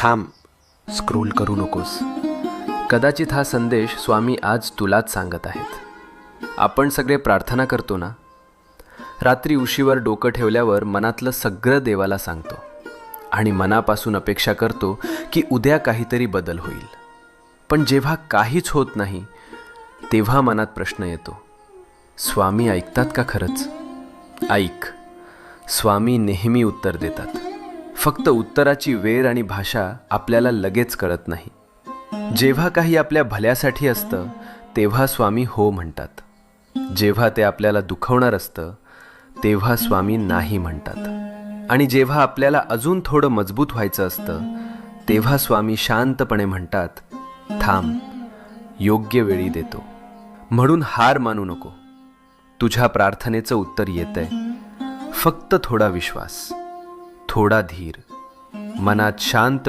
थांब, स्क्रोल करू नकोस. कदाचित हा संदेश स्वामी आज तुलाच सांगत आहेत. आपण सगळे प्रार्थना करतो ना, रात्री उशीवर डोकं ठेवल्यावर मनातलं सगळं देवाला सांगतो आणि मनापासून अपेक्षा करतो की उद्या काहीतरी बदल होईल. पण जेव्हा काहीच होत नाही तेव्हा मनात प्रश्न येतो, स्वामी ऐकतात का खरंच? ऐक, स्वामी नेहमी उत्तर देतात. फक्त उत्तराची वेळ आणि भाषा आपल्याला लगेच कळत नाही. जेव्हा काही आपल्या भल्यासाठी असतं तेव्हा स्वामी हो म्हणतात. जेव्हा ते आपल्याला दुखवणार असतं तेव्हा स्वामी नाही म्हणतात. आणि जेव्हा आपल्याला अजून थोडं मजबूत व्हायचं असतं तेव्हा स्वामी शांतपणे म्हणतात, थांब, योग्य वेळी देतो. म्हणून हार मानू नको. तुझ्या प्रार्थनेचं उत्तर येतंय. फक्त थोडा विश्वास, थोडा धीर, मनात शांत